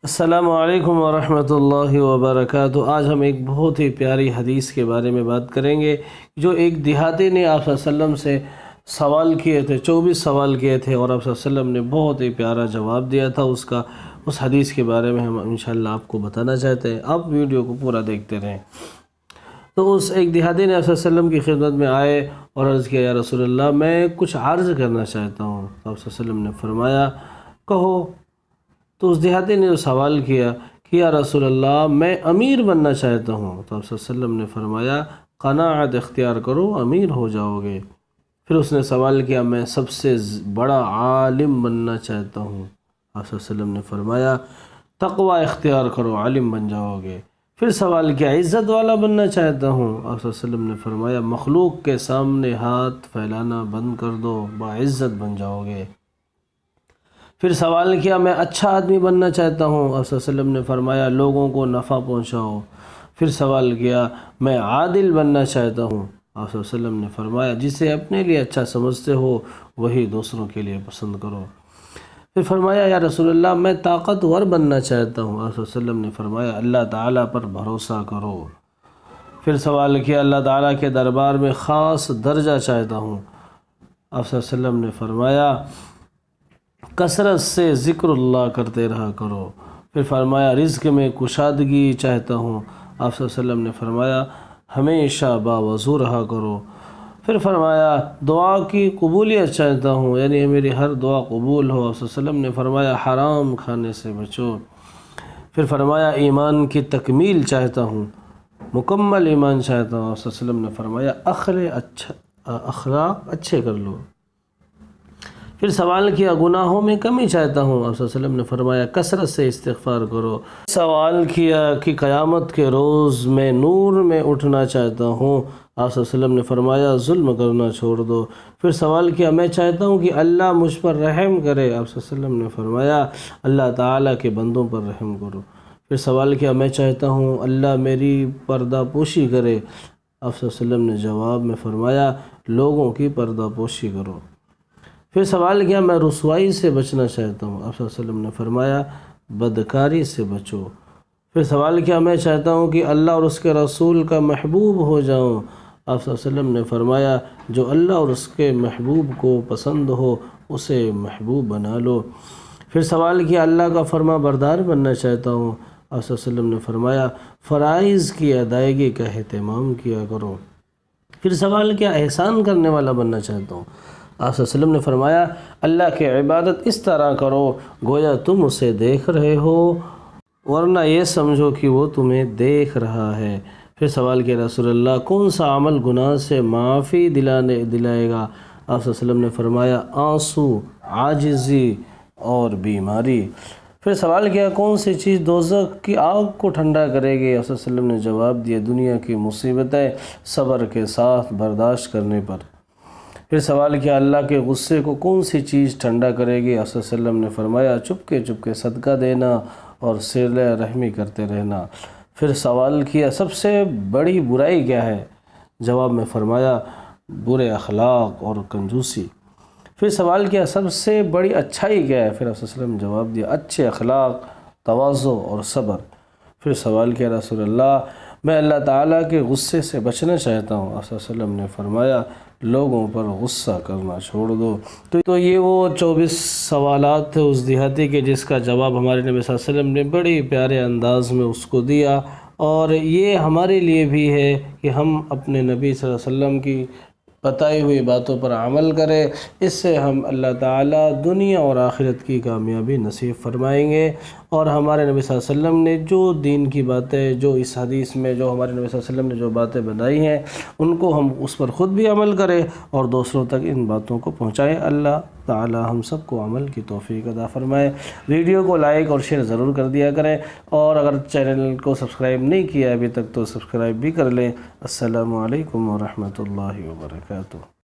السلام علیکم ورحمۃ اللہ وبرکاتہ۔ آج ہم ایک بہت ہی پیاری حدیث کے بارے میں بات کریں گے جو ایک دیہاتی نے آپ صلی اللہ علیہ وسلم سے سوال کیے تھے، 24 سوال کیے تھے اور آپ صلی اللہ علیہ وسلم نے بہت ہی پیارا جواب دیا تھا اس حدیث کے بارے میں ہم انشاءاللہ آپ کو بتانا چاہتے ہیں۔ آپ ویڈیو کو پورا دیکھتے رہیں۔ تو اس ایک دیہاتی نے آپ صلی اللہ علیہ وسلم کی خدمت میں آئے اور عرض کیا، یا رسول اللہ میں کچھ عرض کرنا چاہتا ہوں۔ تو آپ صلی اللہ علیہ وسلم نے فرمایا کہو۔ تو اس دیہاتی نے سوال کیا کہ یا رسول اللہ میں امیر بننا چاہتا ہوں۔ تو آپ صلی اللہ علیہ وسلم نے فرمایا قناعت اختیار کرو، امیر ہو جاؤ گے۔ پھر اس نے سوال کیا میں سب سے بڑا عالم بننا چاہتا ہوں۔ آپ صلی اللہ علیہ وسلم نے فرمایا تقوی اختیار کرو، عالم بن جاؤ گے۔ پھر سوال کیا عزت والا بننا چاہتا ہوں۔ آپ صلی اللہ علیہ وسلم نے فرمایا مخلوق کے سامنے ہاتھ پھیلانا بند کر دو، باعزت بن جاؤ گے۔ پھر سوال کیا میں اچھا آدمی بننا چاہتا ہوں۔ آپ صلی اللہ علیہ وسلم نے فرمایا لوگوں کو نفع پہنچاؤ۔ پھر سوال کیا میں عادل بننا چاہتا ہوں۔ آپ صلی اللہ علیہ وسلم نے فرمایا جسے اپنے لیے اچھا سمجھتے ہو وہی دوسروں کے لیے پسند کرو۔ پھر فرمایا یا رسول اللہ میں طاقتور بننا چاہتا ہوں۔ آپ صلی اللہ علیہ وسلم نے فرمایا اللہ تعالیٰ پر بھروسہ کرو۔ پھر سوال کیا اللہ تعالیٰ کے دربار میں خاص درجہ چاہتا ہوں۔ آپ صلی اللہ علیہ وسلم نے فرمایا کثرت سے ذکر اللہ کرتے رہا کرو۔ پھر فرمایا رزق میں کشادگی چاہتا ہوں۔ آپ صلی اللہ علیہ وسلم نے فرمایا ہمیشہ باوضو رہا کرو۔ پھر فرمایا دعا کی قبولیت چاہتا ہوں، یعنی میری ہر دعا قبول ہو۔ آپ صلی اللہ علیہ وسلم نے فرمایا حرام کھانے سے بچو۔ پھر فرمایا ایمان کی تکمیل چاہتا ہوں، مکمل ایمان چاہتا ہوں۔ آپ صلی اللہ علیہ وسلم نے فرمایا اخلاق اچھے کر لو۔ پھر سوال کیا گناہوں میں کمی چاہتا ہوں۔ آپ صلی اللہ علیہ وسلم نے فرمایا کثرت سے استغفار کرو۔ سوال کیا کہ قیامت کے روز میں نور میں اٹھنا چاہتا ہوں۔ آپ صلی اللہ علیہ وسلم نے فرمایا ظلم کرنا چھوڑ دو۔ پھر سوال کیا میں چاہتا ہوں کہ اللہ مجھ پر رحم کرے۔ آپ صلی اللہ علیہ وسلم نے فرمایا اللہ تعالیٰ کے بندوں پر رحم کرو۔ پھر سوال کیا میں چاہتا ہوں اللہ میری پردہ پوشی کرے۔ آپ صلی اللہ علیہ وسلم نے جواب میں فرمایا لوگوں کی پردہ پوشی کرو۔ پھر سوال کیا میں رسوائی سے بچنا چاہتا ہوں۔ آپ صلی اللہ علیہ وسلم نے فرمایا بدکاری سے بچو۔ پھر سوال کیا میں چاہتا ہوں کہ اللہ اور اس کے رسول کا محبوب ہو جاؤں۔ آپ صلی اللہ علیہ وسلم نے فرمایا جو اللہ اور اس کے محبوب کو پسند ہو اسے محبوب بنا لو۔ پھر سوال کیا اللہ کا فرما بردار بننا چاہتا ہوں۔ آپ صلی اللہ علیہ وسلم نے فرمایا فرائض کی ادائیگی کا اہتمام کیا کرو۔ پھر سوال کیا احسان کرنے والا بننا چاہتا ہوں۔ آپ صلی اللہ علیہ وسلم نے فرمایا اللہ کی عبادت اس طرح کرو گویا تم اسے دیکھ رہے ہو ورنہ یہ سمجھو کہ وہ تمہیں دیکھ رہا ہے۔ پھر سوال کیا رسول اللہ کون سا عمل گناہ سے معافی دلائے گا۔ آپ صلی اللہ علیہ وسلم نے فرمایا آنسو، عاجزی اور بیماری۔ پھر سوال کیا کون سی چیز دوزخ کی آگ کو ٹھنڈا کرے گی۔ آپ صلی اللہ علیہ وسلم نے جواب دیا دنیا کی مصیبتیں صبر کے ساتھ برداشت کرنے پر۔ پھر سوال کیا اللہ کے غصے کو کون سی چیز ٹھنڈا کرے گی۔ آپ صلی اللہ علیہ وسلم نے فرمایا چپکے صدقہ دینا اور صلہ رحمی کرتے رہنا۔ پھر سوال کیا سب سے بڑی برائی کیا ہے۔ جواب میں فرمایا برے اخلاق اور کنجوسی۔ پھر سوال کیا سب سے بڑی اچھائی کیا ہے۔ پھر آپ صلی اللہ علیہ وسلم نے جواب دیا اچھے اخلاق، تواضع اور صبر۔ پھر سوال کیا رسول اللہ میں اللہ تعالیٰ کے غصے سے بچنا چاہتا ہوں۔ آپ صلی اللہ علیہ وسلم نے فرمایا لوگوں پر غصہ کرنا چھوڑ دو۔ تو یہ وہ 24 سوالات تھے اس دیہاتی کے جس کا جواب ہمارے نبی صلی اللہ علیہ وسلم نے بڑے پیارے انداز میں اس کو دیا، اور یہ ہمارے لیے بھی ہے کہ ہم اپنے نبی صلی اللہ علیہ وسلم کی بتائی ہوئی باتوں پر عمل کریں۔ اس سے ہم اللہ تعالیٰ دنیا اور آخرت کی کامیابی نصیب فرمائیں گے، اور ہمارے نبی صلی اللہ علیہ وسلم نے جو دین کی باتیں جو اس حدیث میں جو ہمارے نبی صلی اللہ علیہ وسلم نے جو باتیں بتائی ہیں ان کو ہم اس پر خود بھی عمل کریں اور دوسروں تک ان باتوں کو پہنچائیں۔ اللہ تعالیٰ ہم سب کو عمل کی توفیق عطا فرمائے۔ ویڈیو کو لائک اور شیئر ضرور کر دیا کریں، اور اگر چینل کو سبسکرائب نہیں کیا ابھی تک تو سبسکرائب بھی کر لیں۔ السلام علیکم ورحمۃ اللہ وبرکاتہ۔